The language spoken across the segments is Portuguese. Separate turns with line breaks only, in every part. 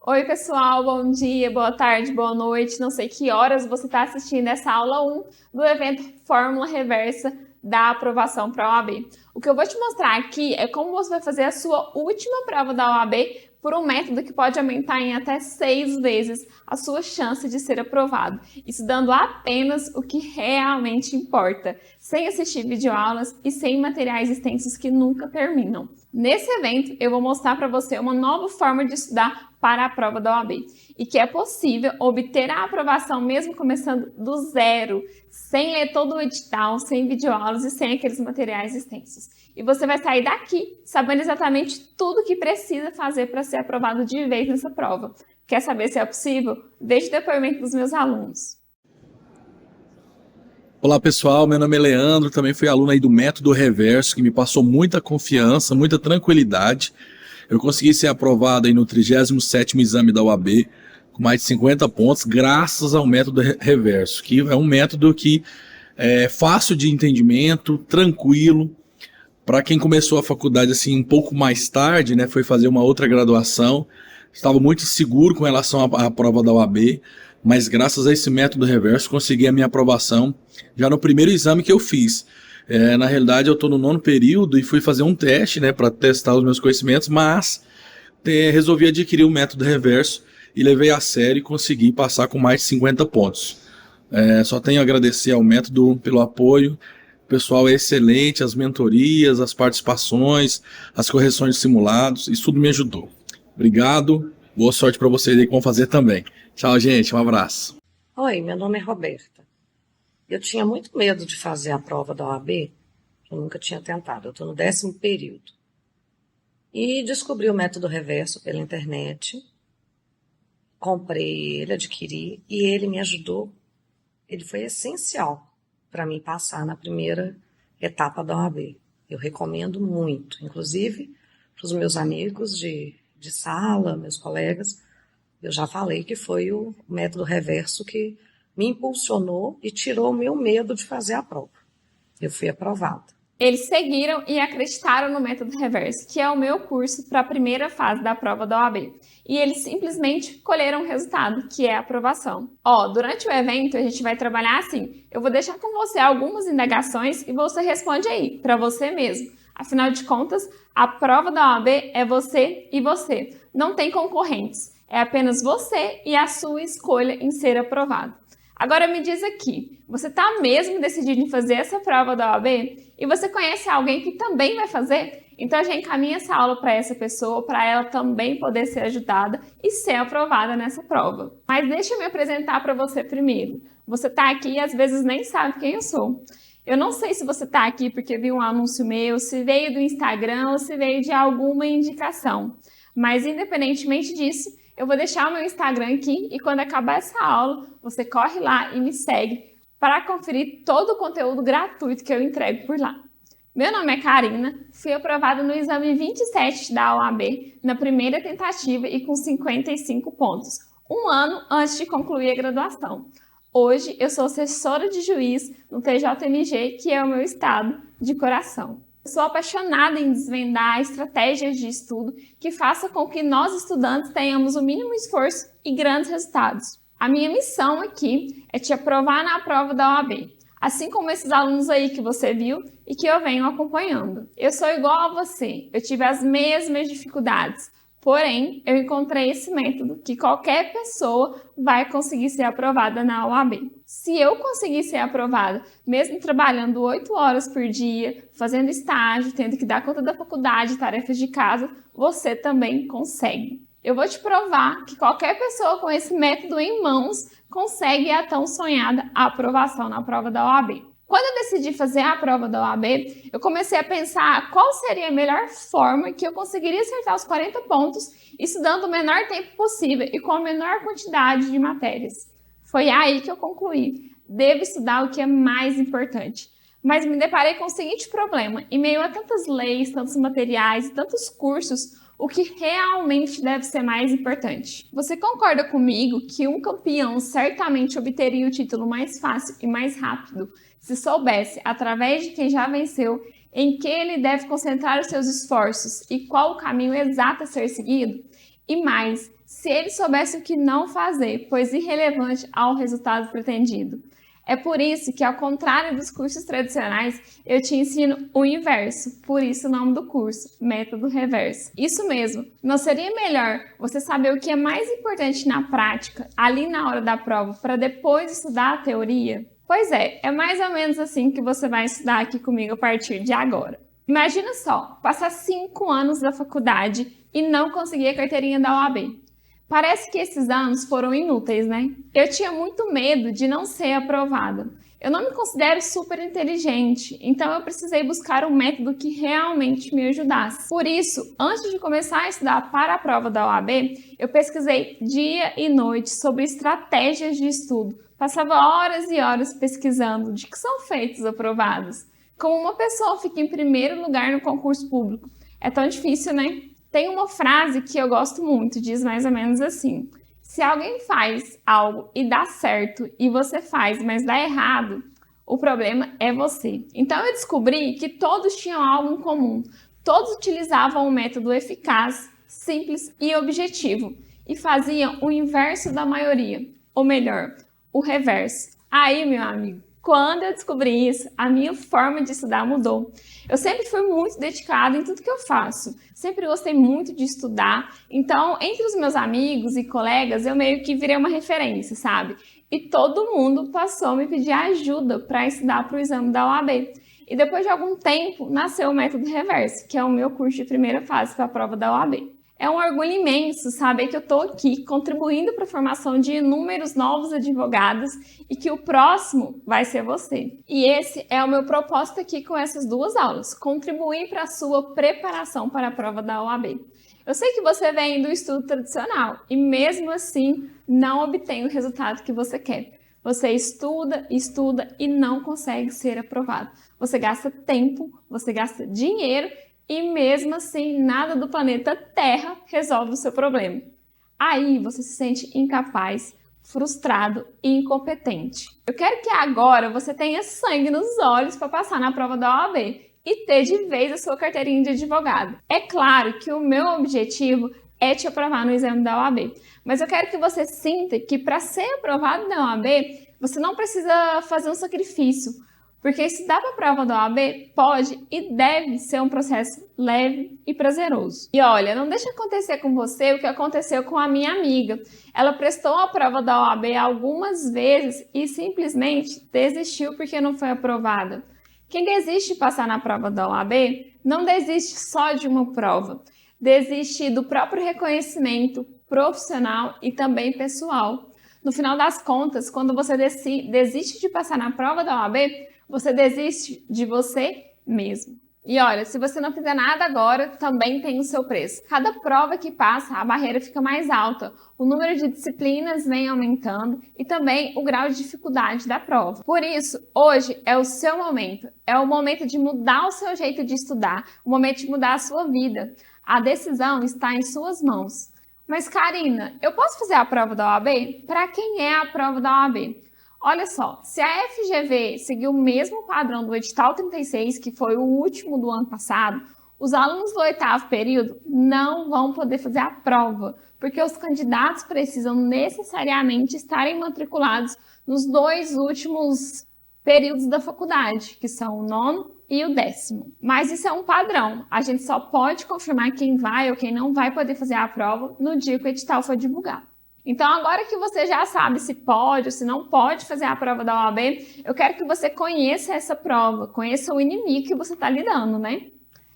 Oi, pessoal, bom dia, boa tarde, boa noite. Não sei que horas você está assistindo essa aula 1 do evento Fórmula Reversa da aprovação para a OAB. O que eu vou te mostrar aqui é como você vai fazer a sua última prova da OAB por um método que pode aumentar em até 6 vezes a sua chance de ser aprovado, isso dando apenas o que realmente importa, sem assistir videoaulas e sem materiais extensos que nunca terminam. Nesse evento, eu vou mostrar para você uma nova forma de estudar para a prova da OAB e que é possível obter a aprovação mesmo começando do zero, sem ler todo o edital, sem videoaulas e sem aqueles materiais extensos. E você vai sair daqui sabendo exatamente tudo o que precisa fazer para ser aprovado de vez nessa prova. Quer saber se é possível? Veja o depoimento dos meus alunos.
Olá pessoal, meu nome é Leandro, também fui aluno aí do Método Reverso, que me passou muita confiança, muita tranquilidade. Eu consegui ser aprovado aí no 37º exame da OAB, com mais de 50 pontos, graças ao Método Reverso, que é um método que é fácil de entendimento, tranquilo. Para quem começou a faculdade assim um pouco mais tarde, né, foi fazer uma outra graduação, estava muito inseguro com relação à prova da OAB, mas graças a esse método reverso consegui a minha aprovação já no primeiro exame que eu fiz. Na realidade eu estou no 9º período e fui fazer um teste, né, para testar os meus conhecimentos, mas resolvi adquirir o método reverso e levei a sério e consegui passar com mais de 50 pontos. Só tenho a agradecer ao método pelo apoio. O pessoal é excelente, as mentorias, as participações, as correções de simulados, isso tudo me ajudou. Obrigado, boa sorte para vocês aí que vão fazer também. Tchau, gente, um abraço.
Oi, meu nome é Roberta. Eu tinha muito medo de fazer a prova da OAB, eu nunca tinha tentado, eu estou no 10º período. E descobri o método reverso pela internet, comprei ele, adquiri, e ele me ajudou, ele foi essencial para mim passar na primeira etapa da OAB. Eu recomendo muito, inclusive para os meus amigos de sala, meus colegas, eu já falei que foi o método reverso que me impulsionou e tirou o meu medo de fazer a prova. Eu fui aprovada.
Eles seguiram e acreditaram no método reverso, que é o meu curso para a primeira fase da prova da OAB. E eles simplesmente colheram o resultado, que é a aprovação. Durante o evento a gente vai trabalhar assim, eu vou deixar com você algumas indagações e você responde aí, para você mesmo. Afinal de contas, a prova da OAB é você e você, não tem concorrentes. É apenas você e a sua escolha em ser aprovado. Agora me diz aqui, você está mesmo decidido em fazer essa prova da OAB? E você conhece alguém que também vai fazer? Então já encaminha essa aula para essa pessoa, para ela também poder ser ajudada e ser aprovada nessa prova. Mas deixa eu me apresentar para você primeiro. Você está aqui e às vezes nem sabe quem eu sou. Eu não sei se você está aqui porque viu um anúncio meu, se veio do Instagram ou se veio de alguma indicação. Mas independentemente disso, eu vou deixar o meu Instagram aqui e quando acabar essa aula, você corre lá e me segue para conferir todo o conteúdo gratuito que eu entrego por lá. Meu nome é Karina, fui aprovada no exame 27 da OAB na primeira tentativa e com 55 pontos, um ano antes de concluir a graduação. Hoje eu sou assessora de juiz no TJMG, que é o meu estado de coração. Eu sou apaixonada em desvendar estratégias de estudo que façam com que nós estudantes tenhamos o mínimo esforço e grandes resultados. A minha missão aqui é te aprovar na prova da OAB, assim como esses alunos aí que você viu e que eu venho acompanhando. Eu sou igual a você, eu tive as mesmas dificuldades, porém eu encontrei esse método que qualquer pessoa vai conseguir ser aprovada na OAB. Se eu conseguir ser aprovada, mesmo trabalhando 8 horas por dia, fazendo estágio, tendo que dar conta da faculdade, tarefas de casa, você também consegue. Eu vou te provar que qualquer pessoa com esse método em mãos consegue a tão sonhada aprovação na prova da OAB. Quando eu decidi fazer a prova da OAB, eu comecei a pensar qual seria a melhor forma que eu conseguiria acertar os 40 pontos, estudando o menor tempo possível e com a menor quantidade de matérias. Foi aí que eu concluí, devo estudar o que é mais importante. Mas me deparei com o seguinte problema, em meio a tantas leis, tantos materiais e tantos cursos, o que realmente deve ser mais importante. Você concorda comigo que um campeão certamente obteria o título mais fácil e mais rápido se soubesse, através de quem já venceu, em que ele deve concentrar os seus esforços e qual o caminho exato a ser seguido? E mais, se ele soubesse o que não fazer, pois irrelevante ao resultado pretendido. É por isso que, ao contrário dos cursos tradicionais, eu te ensino o inverso, por isso o nome do curso, Método Reverso. Isso mesmo, não seria melhor você saber o que é mais importante na prática, ali na hora da prova, para depois estudar a teoria? Pois é mais ou menos assim que você vai estudar aqui comigo a partir de agora. Imagina só, passar 5 anos da faculdade e não conseguir a carteirinha da OAB. Parece que esses anos foram inúteis, né? Eu tinha muito medo de não ser aprovada. Eu não me considero super inteligente, então eu precisei buscar um método que realmente me ajudasse. Por isso, antes de começar a estudar para a prova da OAB, eu pesquisei dia e noite sobre estratégias de estudo. Passava horas e horas pesquisando de que são feitos aprovados. Como uma pessoa fica em primeiro lugar no concurso público? É tão difícil, né? Tem uma frase que eu gosto muito, diz mais ou menos assim: se alguém faz algo e dá certo e você faz, mas dá errado, o problema é você. Então eu descobri que todos tinham algo em comum. Todos utilizavam um método eficaz, simples e objetivo e faziam o inverso da maioria, ou melhor, o reverso. Aí, meu amigo, quando eu descobri isso, a minha forma de estudar mudou. Eu sempre fui muito dedicada em tudo que eu faço. Sempre gostei muito de estudar. Então, entre os meus amigos e colegas, eu meio que virei uma referência, sabe? E todo mundo passou a me pedir ajuda para estudar para o exame da OAB. E depois de algum tempo, nasceu o Método Reverso, que é o meu curso de primeira fase para a prova da OAB. É um orgulho imenso saber que eu estou aqui contribuindo para a formação de inúmeros novos advogados e que o próximo vai ser você. E esse é o meu propósito aqui com essas 2 aulas, contribuir para a sua preparação para a prova da OAB. Eu sei que você vem do estudo tradicional e mesmo assim não obtém o resultado que você quer. Você estuda e não consegue ser aprovado. Você gasta tempo, você gasta dinheiro e mesmo assim, nada do planeta Terra resolve o seu problema. Aí você se sente incapaz, frustrado e incompetente. Eu quero que agora você tenha sangue nos olhos para passar na prova da OAB e ter de vez a sua carteirinha de advogado. É claro que o meu objetivo é te aprovar no exame da OAB, mas eu quero que você sinta que para ser aprovado na OAB, você não precisa fazer um sacrifício. Porque estudar para a prova da OAB pode e deve ser um processo leve e prazeroso. E olha, não deixa acontecer com você o que aconteceu com a minha amiga. Ela prestou a prova da OAB algumas vezes e simplesmente desistiu porque não foi aprovada. Quem desiste de passar na prova da OAB não desiste só de uma prova. Desiste do próprio reconhecimento profissional e também pessoal. No final das contas, quando você desiste de passar na prova da OAB, você desiste de você mesmo. E olha, se você não fizer nada agora, também tem o seu preço. Cada prova que passa, a barreira fica mais alta, o número de disciplinas vem aumentando e também o grau de dificuldade da prova. Por isso, hoje é o seu momento. É o momento de mudar o seu jeito de estudar, o momento de mudar a sua vida. A decisão está em suas mãos. Mas, Karina, eu posso fazer a prova da OAB? Para quem é a prova da OAB? Olha só, se a FGV seguir o mesmo padrão do edital 36, que foi o último do ano passado, os alunos do 8º período não vão poder fazer a prova, porque os candidatos precisam necessariamente estarem matriculados nos 2 últimos períodos da faculdade, que são o 9º e o 10º. Mas isso é um padrão, a gente só pode confirmar quem vai ou quem não vai poder fazer a prova no dia que o edital for divulgado. Então, agora que você já sabe se pode ou se não pode fazer a prova da OAB, eu quero que você conheça essa prova, conheça o inimigo que você está lidando, né?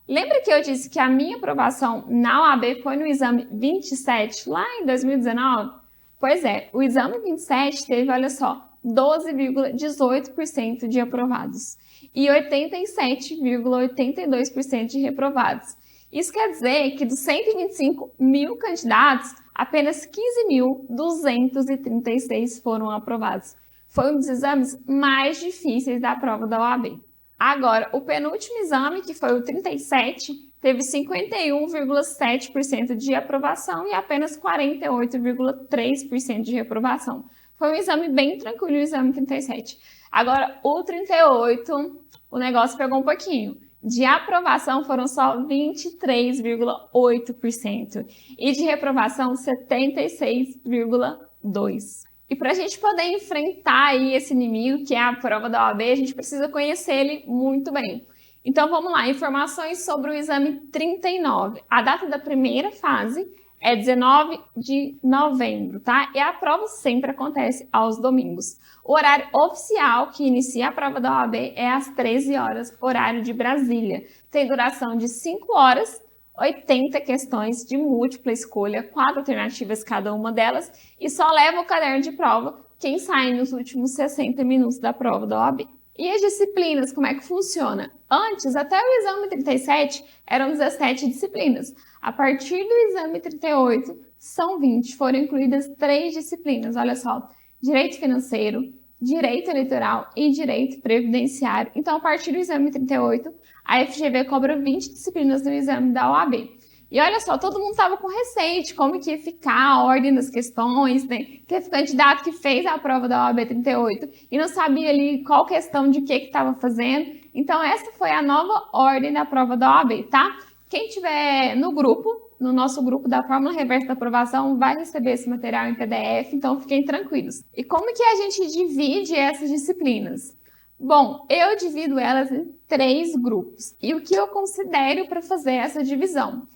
Lembra que eu disse que a minha aprovação na OAB foi no exame 27, lá em 2019? Pois é, o exame 27 teve, olha só, 12,18% de aprovados e 87,82% de reprovados. Isso quer dizer que dos 125 mil candidatos, apenas 15.236 foram aprovados. Foi um dos exames mais difíceis da prova da OAB. Agora, o penúltimo exame, que foi o 37, teve 51,7% de aprovação e apenas 48,3% de reprovação. Foi um exame bem tranquilo, o exame 37. Agora, o 38, o negócio pegou um pouquinho. De aprovação foram só 23,8% e de reprovação 76,2%. E para a gente poder enfrentar aí esse inimigo, que é a prova da OAB, a gente precisa conhecer ele muito bem. Então vamos lá, informações sobre o exame 39. A data da primeira fase é 19 de novembro, tá? E a prova sempre acontece aos domingos. O horário oficial que inicia a prova da OAB é às 13 horas, horário de Brasília. Tem duração de 5 horas, 80 questões de múltipla escolha, 4 alternativas cada uma delas, e só leva o caderno de prova quem sai nos últimos 60 minutos da prova da OAB. E as disciplinas, como é que funciona? Antes, até o exame 37, eram 17 disciplinas. A partir do exame 38, são 20. Foram incluídas 3 disciplinas, olha só. Direito financeiro, direito eleitoral e direito previdenciário. Então, a partir do exame 38, a FGV cobra 20 disciplinas no exame da OAB. E olha só, todo mundo estava com receio de como que ia ficar a ordem das questões, né? Teve candidato que fez a prova da OAB 38 e não sabia ali qual questão de que estava fazendo. Então, essa foi a nova ordem da prova da OAB, tá? Quem tiver no grupo, no nosso grupo da Fórmula Reversa da Aprovação, vai receber esse material em PDF, então fiquem tranquilos. E como que a gente divide essas disciplinas? Bom, eu divido elas em 3 grupos. E o que eu considero para fazer essa divisão?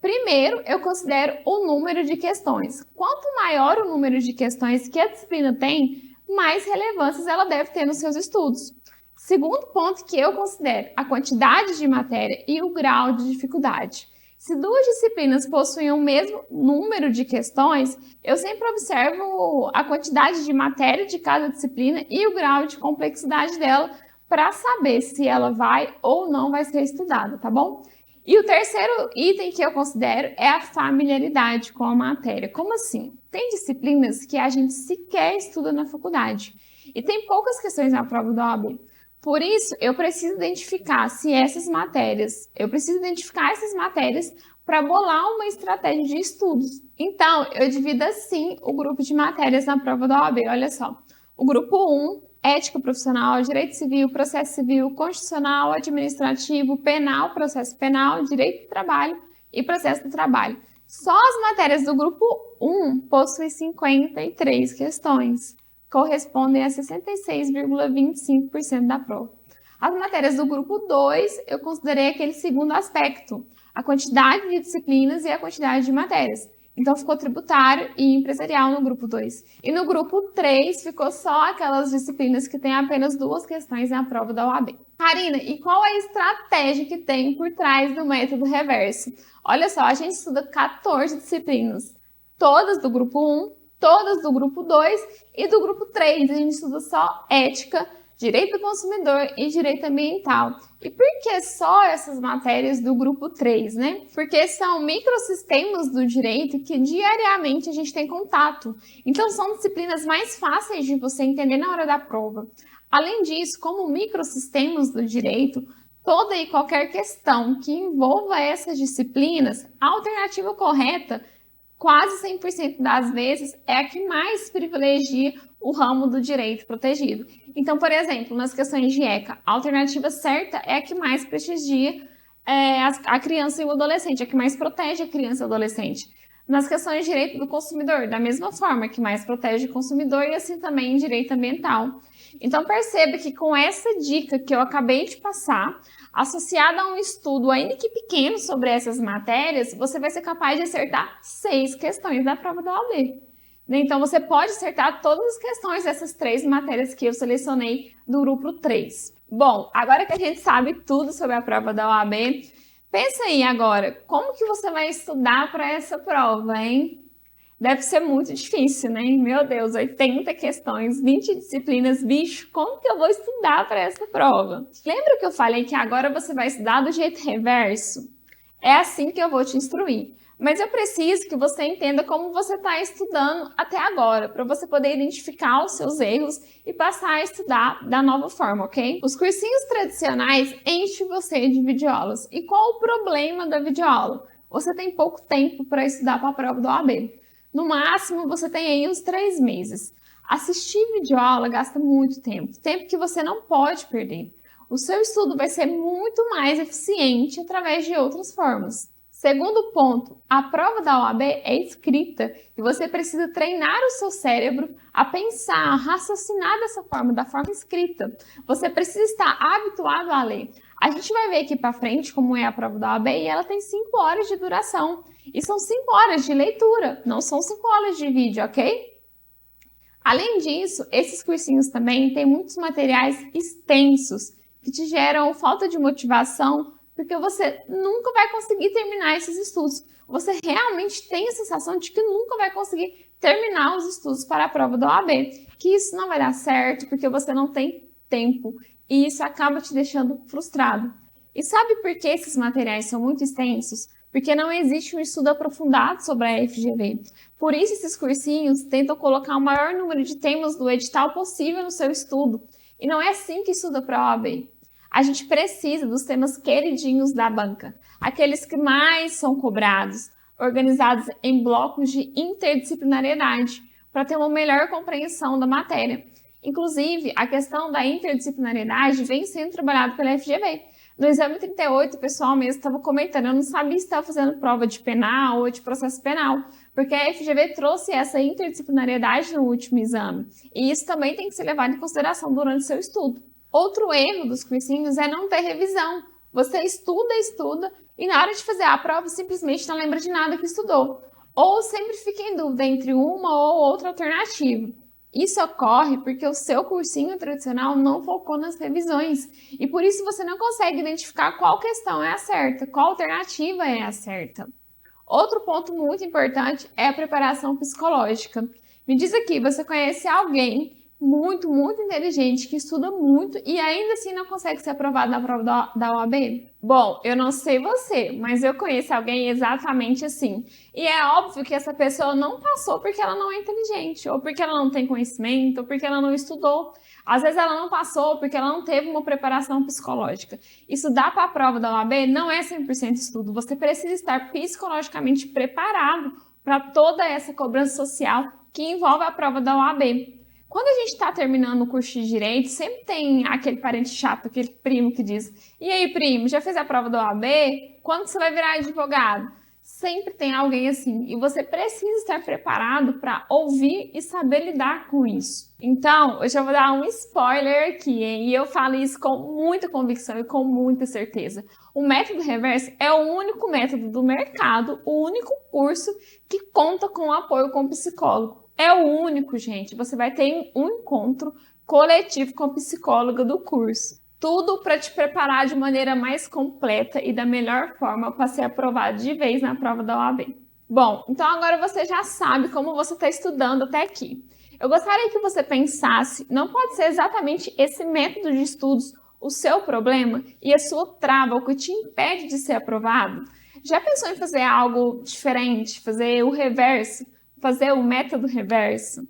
Primeiro, eu considero o número de questões. Quanto maior o número de questões que a disciplina tem, mais relevâncias ela deve ter nos seus estudos. Segundo ponto que eu considero a quantidade de matéria e o grau de dificuldade. Se 2 disciplinas possuem o mesmo número de questões, eu sempre observo a quantidade de matéria de cada disciplina e o grau de complexidade dela para saber se ela vai ou não vai ser estudada, tá bom? E o terceiro item que eu considero é a familiaridade com a matéria. Como assim? Tem disciplinas que a gente sequer estuda na faculdade e tem poucas questões na prova da OAB. Por isso, eu preciso identificar essas matérias para bolar uma estratégia de estudos. Então, eu divido assim o grupo de matérias na prova da OAB. Olha só, o grupo 1, ética profissional, direito civil, processo civil, constitucional, administrativo, penal, processo penal, direito do trabalho e processo do trabalho. Só as matérias do grupo 1 possuem 53 questões, correspondem a 66,25% da prova. As matérias do grupo 2, eu considerei aquele segundo aspecto, a quantidade de disciplinas e a quantidade de matérias. Então, ficou tributário e empresarial no grupo 2. E no grupo 3, ficou só aquelas disciplinas que têm apenas 2 questões na prova da OAB. Karina, e qual é a estratégia que tem por trás do método reverso? Olha só, a gente estuda 14 disciplinas, todas do grupo 1, todas do grupo 2 e do grupo 3. A gente estuda só ética, direito do consumidor e direito ambiental. E por que só essas matérias do grupo 3, né? Porque são microsistemas do direito que diariamente a gente tem contato. Então são disciplinas mais fáceis de você entender na hora da prova. Além disso, como microsistemas do direito, toda e qualquer questão que envolva essas disciplinas, a alternativa correta, quase 100% das vezes, é a que mais privilegia o ramo do direito protegido. Então, por exemplo, nas questões de ECA, a alternativa certa é a que mais prestigia a criança e o adolescente, a que mais protege a criança e o adolescente. Nas questões de direito do consumidor, da mesma forma, que mais protege o consumidor e assim também em direito ambiental. Então, perceba que com essa dica que eu acabei de passar, associada a um estudo ainda que pequeno sobre essas matérias, você vai ser capaz de acertar 6 questões da prova da OAB. Então, você pode acertar todas as questões dessas 3 matérias que eu selecionei do grupo 3. Bom, agora que a gente sabe tudo sobre a prova da OAB, pensa aí agora, como que você vai estudar para essa prova, hein? Deve ser muito difícil, né? Meu Deus, 80 questões, 20 disciplinas, bicho, como que eu vou estudar para essa prova? Lembra que eu falei que agora você vai estudar do jeito reverso? É assim que eu vou te instruir. Mas eu preciso que você entenda como você está estudando até agora, para você poder identificar os seus erros e passar a estudar da nova forma, ok? Os cursinhos tradicionais enchem você de videoaulas. E qual o problema da videoaula? Você tem pouco tempo para estudar para a prova do OAB. No máximo, você tem aí uns 3 meses. Assistir videoaula gasta muito tempo, tempo que você não pode perder. o seu estudo vai ser muito mais eficiente através de outras formas. Segundo ponto, a prova da OAB é escrita e você precisa treinar o seu cérebro a pensar, a raciocinar dessa forma, da forma escrita. Você precisa estar habituado a ler. A gente vai ver aqui para frente como é a prova da OAB e ela tem 5 horas de duração. E são 5 horas de leitura, não são 5 horas de vídeo, ok? Além disso, esses cursinhos também têm muitos materiais extensos que te geram falta de motivação, porque você nunca vai conseguir terminar esses estudos. Você realmente tem a sensação de que nunca vai conseguir terminar os estudos para a prova da OAB, que isso não vai dar certo porque você não tem tempo e isso acaba te deixando frustrado. E sabe por que esses materiais são muito extensos? Porque não existe um estudo aprofundado sobre a FGV. Por isso, esses cursinhos tentam colocar o maior número de temas do edital possível no seu estudo. E não é assim que estuda para a OAB. A gente precisa dos temas queridinhos da banca, aqueles que mais são cobrados, organizados em blocos de interdisciplinariedade, para ter uma melhor compreensão da matéria. Inclusive, a questão da interdisciplinariedade vem sendo trabalhada pela FGV. No exame 38, o pessoal mesmo estava comentando, eu não sabia se estava fazendo prova de penal ou de processo penal, porque a FGV trouxe essa interdisciplinariedade no último exame, e isso também tem que ser levado em consideração durante o seu estudo. Outro erro dos cursinhos é não ter revisão. Você estuda, e na hora de fazer a prova simplesmente não lembra de nada que estudou. Ou sempre fica em dúvida entre uma ou outra alternativa. Isso ocorre porque o seu cursinho tradicional não focou nas revisões. E por isso você não consegue identificar qual questão é a certa, qual alternativa é a certa. Outro ponto muito importante é a preparação psicológica. Me diz aqui, você conhece alguém muito inteligente, que estuda muito e ainda assim não consegue ser aprovado na prova da OAB? Bom, eu não sei você, mas eu conheço alguém exatamente assim. E é óbvio que essa pessoa não passou porque ela não é inteligente, ou porque ela não tem conhecimento, ou porque ela não estudou. Às vezes ela não passou porque ela não teve uma preparação psicológica. Estudar para a prova da OAB não é 100% estudo. Você precisa estar psicologicamente preparado para toda essa cobrança social que envolve a prova da OAB. Quando a gente está terminando o curso de Direito, sempre tem aquele parente chato, aquele primo que diz: e aí, primo, já fez a prova da OAB? Quando você vai virar advogado? Sempre tem alguém assim, e você precisa estar preparado para ouvir e saber lidar com isso. Então, eu já vou dar um spoiler aqui, hein? E eu falo isso com muita convicção e com muita certeza. O método reverso é o único método do mercado, o único curso que conta com apoio com psicólogo. É o único, gente. Você vai ter um encontro coletivo com a psicóloga do curso. Tudo para te preparar de maneira mais completa e da melhor forma para ser aprovado de vez na prova da OAB. Bom, então agora você já sabe como você está estudando até aqui. Eu gostaria que você pensasse, não pode ser exatamente esse método de estudos o seu problema e a sua trava, o que te impede de ser aprovado? Já pensou em fazer algo diferente, fazer o reverso? Fazer o método reverso?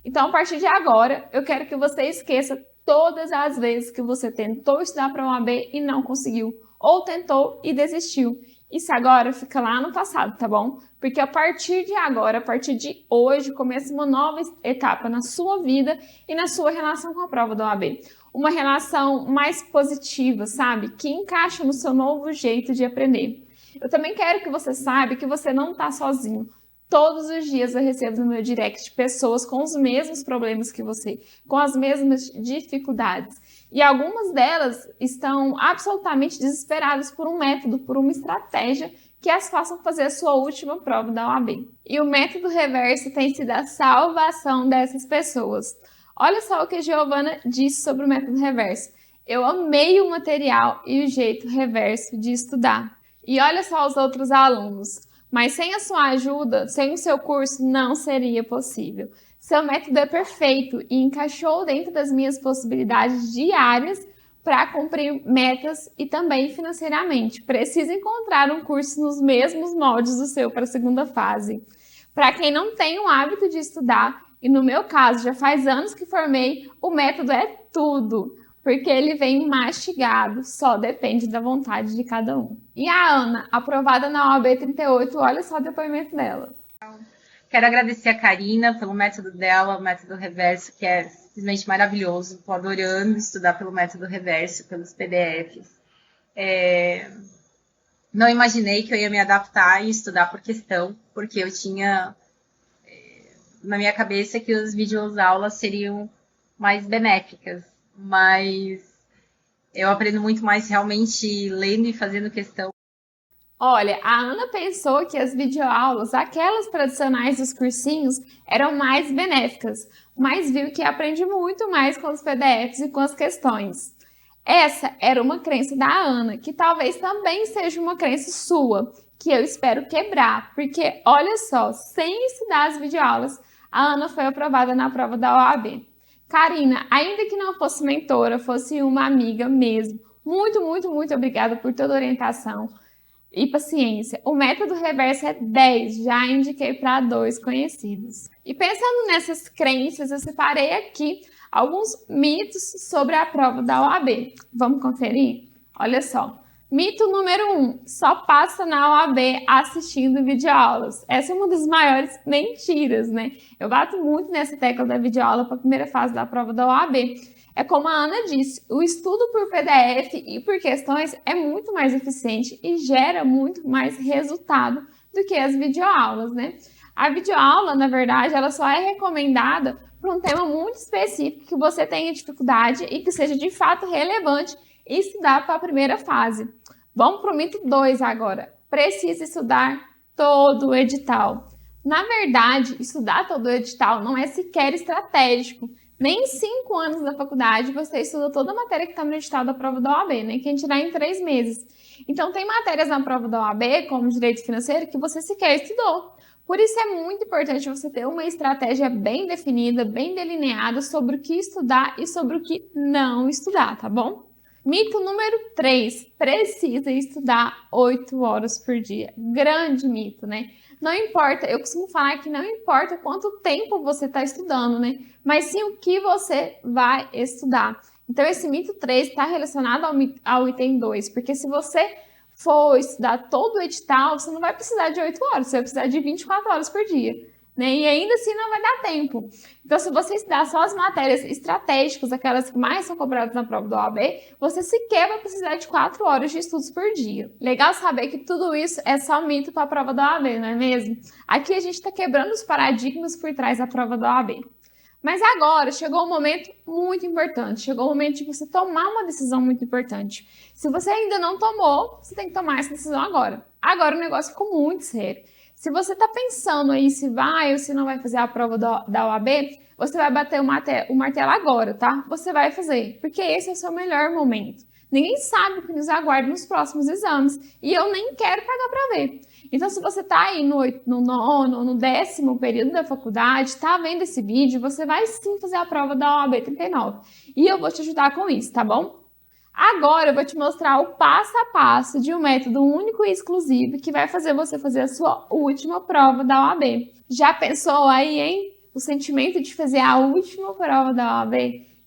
Então, a partir de agora, eu quero que você esqueça todas as vezes que você tentou estudar para uma OAB e não conseguiu, ou tentou e desistiu. Isso agora fica lá no passado, tá bom? Porque a partir de agora, a partir de hoje, começa uma nova etapa na sua vida e na sua relação com a prova da OAB. Uma relação mais positiva, sabe? Que encaixa no seu novo jeito de aprender. Eu também quero que você saiba que você não está sozinho. Todos os dias eu recebo no meu direct pessoas com os mesmos problemas que você, com as mesmas dificuldades. E algumas delas estão absolutamente desesperadas por um método, por uma estratégia que as façam fazer a sua última prova da OAB. E o método reverso tem sido a salvação dessas pessoas. Olha só o que a Giovana disse sobre o método reverso. Eu amei o material e o jeito reverso de estudar. E olha só os outros alunos. Mas sem a sua ajuda, sem o seu curso, não seria possível. Seu método é perfeito e encaixou dentro das minhas possibilidades diárias para cumprir metas e também financeiramente. Preciso encontrar um curso nos mesmos moldes do seu para a segunda fase. Para quem não tem o hábito de estudar, e no meu caso já faz anos que formei, o método é tudo. Porque ele vem mastigado, só depende da vontade de cada um. E a Ana, aprovada na OAB 38, olha só o depoimento dela.
Quero agradecer a Karina pelo método dela, o método reverso, que é simplesmente maravilhoso. Estou adorando estudar pelo método reverso, pelos PDFs. Não imaginei que eu ia me adaptar e estudar por questão, porque eu tinha na minha cabeça que os videoaulas seriam mais benéficas, mas eu aprendo muito mais realmente lendo e fazendo questão.
Olha, a Ana pensou que as videoaulas, aquelas tradicionais dos cursinhos, eram mais benéficas, mas viu que aprende muito mais com os PDFs e com as questões. Essa era uma crença da Ana, que talvez também seja uma crença sua, que eu espero quebrar, porque olha só, sem estudar as videoaulas, a Ana foi aprovada na prova da OAB. Karina, ainda que não fosse mentora, fosse uma amiga mesmo, muito, muito, muito obrigada por toda a orientação e paciência. O método reverso é 10, já indiquei para 2 conhecidos. E pensando nessas crenças, eu separei aqui alguns mitos sobre a prova da OAB. Vamos conferir? Olha só. Mito número 1, só passa na OAB assistindo videoaulas. Essa é uma das maiores mentiras, né? Eu bato muito nessa tecla da videoaula para a primeira fase da prova da OAB. É como a Ana disse, o estudo por PDF e por questões é muito mais eficiente e gera muito mais resultado do que as videoaulas, né? A videoaula, na verdade, ela só é recomendada para um tema muito específico que você tenha dificuldade e que seja de fato relevante e estudar para a primeira fase. Vamos para o mito 2 agora. Precisa estudar todo o edital. Na verdade, estudar todo o edital não é sequer estratégico. Nem em 5 anos da faculdade você estuda toda a matéria que está no edital da prova da OAB, né? Que a gente tirar em 3 meses. Então, tem matérias na prova da OAB, como direito financeiro, que você sequer estudou. Por isso é muito importante você ter uma estratégia bem definida, bem delineada sobre o que estudar e sobre o que não estudar, tá bom? Mito número 3, precisa estudar 8 horas por dia. Grande mito, né? Não importa, eu costumo falar que não importa quanto tempo você está estudando, né? Mas sim o que você vai estudar. Então, esse mito 3 está relacionado ao item 2, porque se você for estudar todo o edital, você não vai precisar de 8 horas, você vai precisar de 24 horas por dia, né? E ainda assim não vai dar tempo. Então, se você estudar só as matérias estratégicas, aquelas que mais são cobradas na prova do OAB, você sequer vai precisar de 4 horas de estudos por dia. Legal saber que tudo isso é só mito para a prova da OAB, não é mesmo? Aqui a gente está quebrando os paradigmas por trás da prova da OAB. Mas agora chegou um momento muito importante, chegou o momento de você tomar uma decisão muito importante. Se você ainda não tomou, você tem que tomar essa decisão agora. Agora o negócio ficou muito sério. Se você está pensando aí se vai ou se não vai fazer a prova da OAB, você vai bater o martelo agora, tá? Você vai fazer, porque esse é o seu melhor momento. Ninguém sabe o que nos aguarda nos próximos exames e eu nem quero pagar para ver. Então, se você está aí no 9º, no 10º período da faculdade, está vendo esse vídeo, você vai sim fazer a prova da OAB 39. E eu vou te ajudar com isso, tá bom? Agora eu vou te mostrar o passo a passo de um método único e exclusivo que vai fazer você fazer a sua última prova da OAB. Já pensou aí, hein? O sentimento de fazer a última prova da OAB,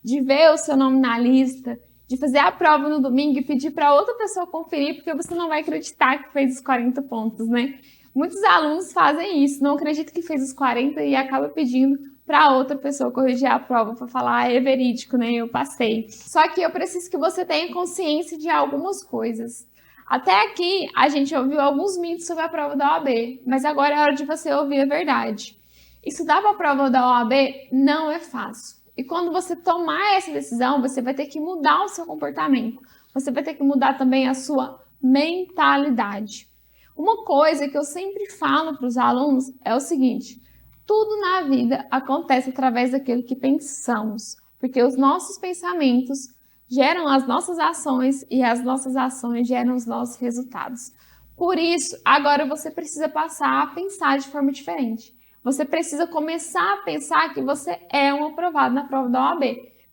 de ver o seu nome na lista, de fazer a prova no domingo e pedir para outra pessoa conferir, porque você não vai acreditar que fez os 40 pontos, né? Muitos alunos fazem isso, não acreditam que fez os 40 e acaba pedindo para outra pessoa corrigir a prova para falar, é verídico, né? Eu passei. Só que eu preciso que você tenha consciência de algumas coisas. Até aqui, a gente ouviu alguns mitos sobre a prova da OAB, mas agora é hora de você ouvir a verdade. Estudar para a prova da OAB não é fácil. E quando você tomar essa decisão, você vai ter que mudar o seu comportamento. Você vai ter que mudar também a sua mentalidade. Uma coisa que eu sempre falo para os alunos é o seguinte: tudo na vida acontece através daquilo que pensamos, porque os nossos pensamentos geram as nossas ações e as nossas ações geram os nossos resultados. Por isso, agora você precisa passar a pensar de forma diferente. Você precisa começar a pensar que você é um aprovado na prova da OAB,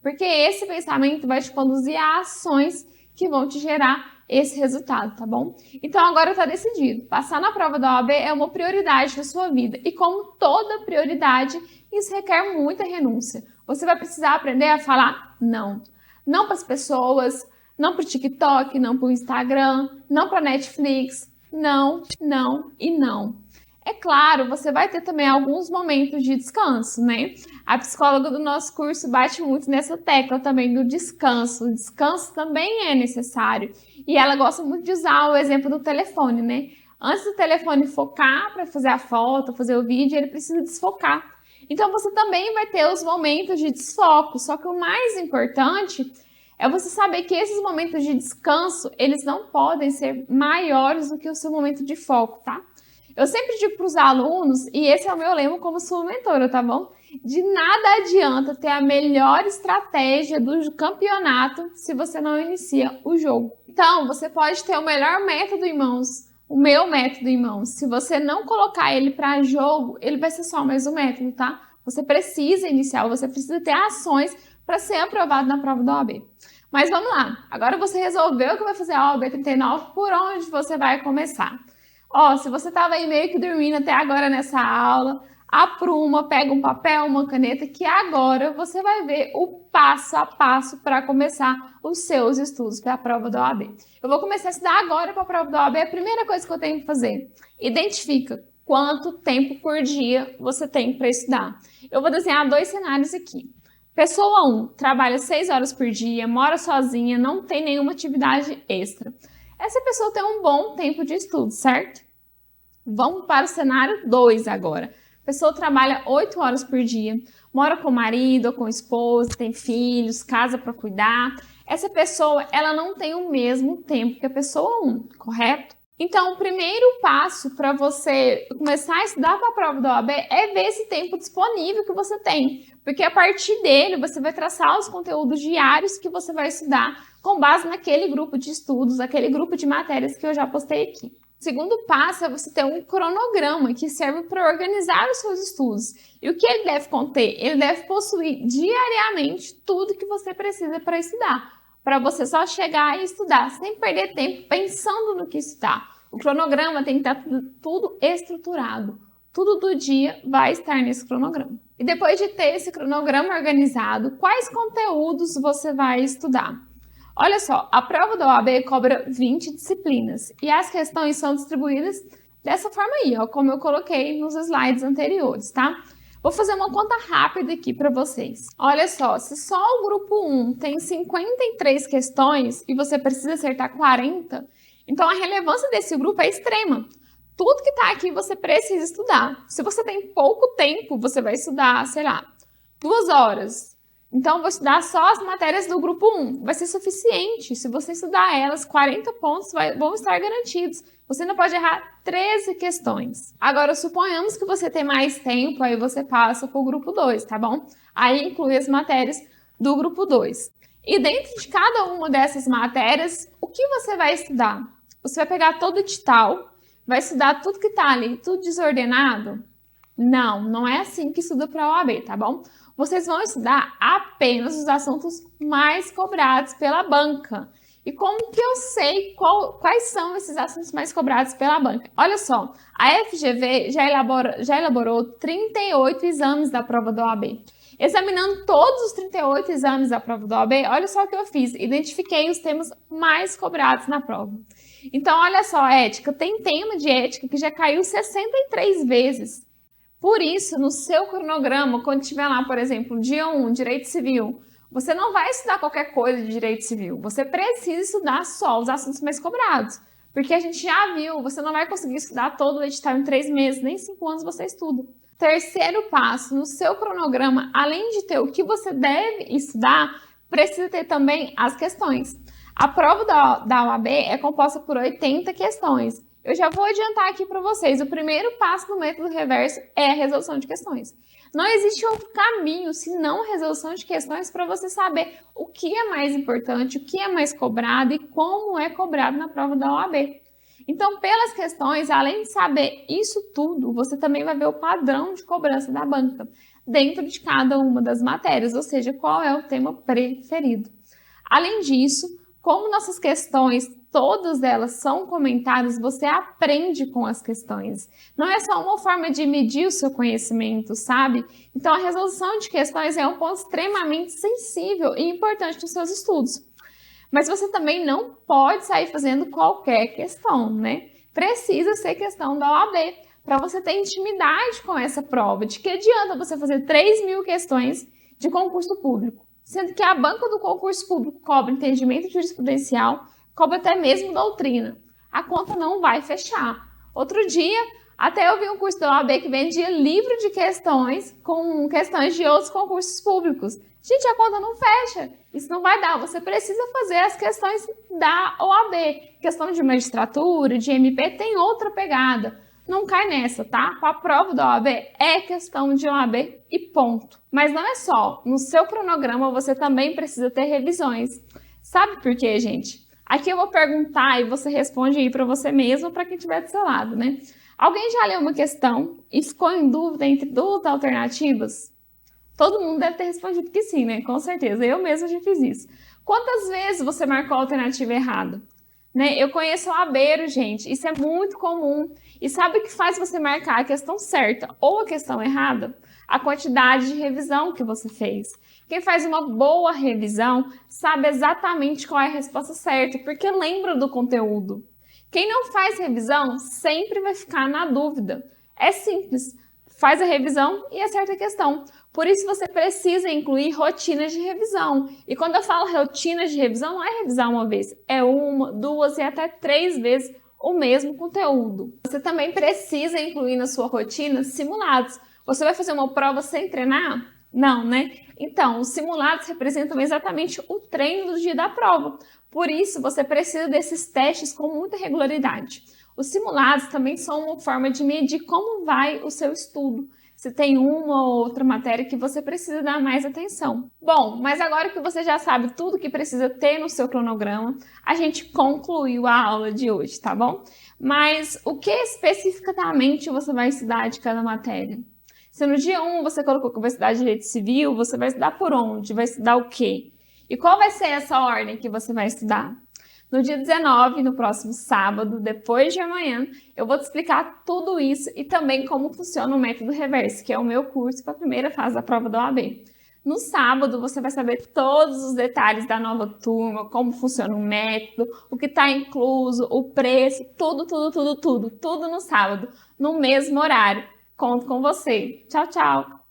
porque esse pensamento vai te conduzir a ações que vão te gerar esse resultado, tá bom? Então agora está decidido. Passar na prova da OAB é uma prioridade na sua vida e como toda prioridade, isso requer muita renúncia. Você vai precisar aprender a falar não. Não para as pessoas, não para o TikTok, não para o Instagram, não para a Netflix. Não, não e não. É claro, você vai ter também alguns momentos de descanso, né? A psicóloga do nosso curso bate muito nessa tecla também do descanso. O descanso também é necessário. E ela gosta muito de usar o exemplo do telefone, né? Antes do telefone focar para fazer a foto, fazer o vídeo, ele precisa desfocar. Então você também vai ter os momentos de desfoco, só que o mais importante é você saber que esses momentos de descanso, eles não podem ser maiores do que o seu momento de foco, tá? Eu sempre digo para os alunos, e esse é o meu lema como sua mentora, tá bom? De nada adianta ter a melhor estratégia do campeonato se você não inicia o jogo. Então, você pode ter o melhor método em mãos, o meu método em mãos. Se você não colocar ele para jogo, ele vai ser só mais um método, tá? Você precisa iniciar, você precisa ter ações para ser aprovado na prova da OAB. Mas vamos lá, agora você resolveu que vai fazer a OAB 39, por onde você vai começar? Ó, se você estava aí meio que dormindo até agora nessa aula, apruma, pega um papel, uma caneta, que agora você vai ver o passo a passo para começar os seus estudos para a prova da OAB. Eu vou começar a estudar agora para a prova da OAB. A primeira coisa que eu tenho que fazer, identifica quanto tempo por dia você tem para estudar. Eu vou desenhar 2 cenários aqui. Pessoa 1, trabalha 6 horas por dia, mora sozinha, não tem nenhuma atividade extra. Essa pessoa tem um bom tempo de estudo, certo? Vamos para o cenário 2 agora. A pessoa trabalha 8 horas por dia, mora com o marido ou com a esposa, tem filhos, casa para cuidar. Essa pessoa, ela não tem o mesmo tempo que a pessoa 1, correto? Então, o primeiro passo para você começar a estudar para a prova da OAB é ver esse tempo disponível que você tem. Porque a partir dele, você vai traçar os conteúdos diários que você vai estudar com base naquele grupo de estudos, aquele grupo de matérias que eu já postei aqui. O segundo passo é você ter um cronograma que serve para organizar os seus estudos. E o que ele deve conter? Ele deve possuir diariamente tudo que você precisa para estudar, para você só chegar e estudar, sem perder tempo pensando no que estudar. O cronograma tem que estar tudo estruturado. Tudo do dia vai estar nesse cronograma. E depois de ter esse cronograma organizado, quais conteúdos você vai estudar? Olha só, a prova da OAB cobra 20 disciplinas e as questões são distribuídas dessa forma aí, ó, como eu coloquei nos slides anteriores, tá? Vou fazer uma conta rápida aqui para vocês. Olha só, se só o grupo 1 tem 53 questões e você precisa acertar 40, então a relevância desse grupo é extrema. Tudo que está aqui você precisa estudar. Se você tem pouco tempo, você vai estudar, sei lá, 2 horas. Então, vou estudar só as matérias do grupo 1. Vai ser suficiente. Se você estudar elas, 40 pontos vão estar garantidos. Você não pode errar 13 questões. Agora, suponhamos que você tem mais tempo, aí você passa para o grupo 2, tá bom? Aí inclui as matérias do grupo 2. E dentro de cada uma dessas matérias, o que você vai estudar? Você vai pegar todo o edital, vai estudar tudo que está ali, tudo desordenado? Não, não é assim que estuda para a OAB, tá bom? Vocês vão estudar apenas os assuntos mais cobrados pela banca. E como que eu sei quais são esses assuntos mais cobrados pela banca? Olha só, a FGV já elaborou 38 exames da prova da OAB. Examinando todos os 38 exames da prova da OAB, olha só o que eu fiz. Identifiquei os temas mais cobrados na prova. Então, olha só, ética. Tem tema de ética que já caiu 63 vezes. Por isso, no seu cronograma, quando tiver lá, por exemplo, dia 1, Direito Civil, você não vai estudar qualquer coisa de Direito Civil. Você precisa estudar só os assuntos mais cobrados. Porque a gente já viu, você não vai conseguir estudar todo o edital em 3 meses, nem 5 anos você estuda. Terceiro passo, no seu cronograma, além de ter o que você deve estudar, precisa ter também as questões. A prova da OAB é composta por 80 questões. Eu já vou adiantar aqui para vocês, o primeiro passo do método reverso é a resolução de questões. Não existe outro caminho senão resolução de questões para você saber o que é mais importante, o que é mais cobrado e como é cobrado na prova da OAB. Então, pelas questões, além de saber isso tudo, você também vai ver o padrão de cobrança da banca dentro de cada uma das matérias, ou seja, qual é o tema preferido. Além disso, como nossas questões, todas elas são comentadas, você aprende com as questões. Não é só uma forma de medir o seu conhecimento, sabe? Então, a resolução de questões é um ponto extremamente sensível e importante nos seus estudos. Mas você também não pode sair fazendo qualquer questão, né? Precisa ser questão da OAB. para você ter intimidade com essa prova. De que adianta você fazer 3.000 questões de concurso público, sendo que a banca do concurso público cobra entendimento jurisprudencial, cobra até mesmo doutrina. A conta não vai fechar. Outro dia, até eu vi um curso da OAB que vendia livro de questões com questões de outros concursos públicos. Gente, a conta não fecha. Isso não vai dar. Você precisa fazer as questões da OAB. Questão de magistratura, de MP, tem outra pegada. Não cai nessa, tá? A prova da OAB é questão de OAB e ponto. Mas não é só. No seu cronograma, você também precisa ter revisões. Sabe por quê, gente? Aqui eu vou perguntar e você responde aí para você mesmo ou para quem estiver do seu lado, né? Alguém já leu uma questão e ficou em dúvida entre duas alternativas? Todo mundo deve ter respondido que sim, né? Com certeza. Eu mesma já fiz isso. Quantas vezes você marcou a alternativa errada? Né? Eu conheço OABeiro, gente. Isso é muito comum. E sabe o que faz você marcar a questão certa ou a questão errada? A quantidade de revisão que você fez. Quem faz uma boa revisão sabe exatamente qual é a resposta certa, porque lembra do conteúdo. Quem não faz revisão sempre vai ficar na dúvida. É simples. Faz a revisão e acerta a questão. Por isso você precisa incluir rotinas de revisão. E quando eu falo rotinas de revisão, não é revisar uma vez. É 1, 2 e até 3 vezes o mesmo conteúdo. Você também precisa incluir na sua rotina simulados. Você vai fazer uma prova sem treinar? Não, né? Então, os simulados representam exatamente o treino do dia da prova. Por isso, você precisa desses testes com muita regularidade. Os simulados também são uma forma de medir como vai o seu estudo. Se tem uma ou outra matéria que você precisa dar mais atenção. Bom, mas agora que você já sabe tudo que precisa ter no seu cronograma, a gente concluiu a aula de hoje, tá bom? Mas o que especificamente você vai estudar de cada matéria? Se no dia 1 você colocou que vai estudar Direito Civil, você vai estudar por onde? Vai estudar o quê? E qual vai ser essa ordem que você vai estudar? No dia 19, no próximo sábado, depois de amanhã, eu vou te explicar tudo isso e também como funciona o método reverso, que é o meu curso para a primeira fase da prova da OAB. No sábado, você vai saber todos os detalhes da nova turma, como funciona o método, o que está incluso, o preço, tudo no sábado, no mesmo horário. Conto com você. Tchau, tchau!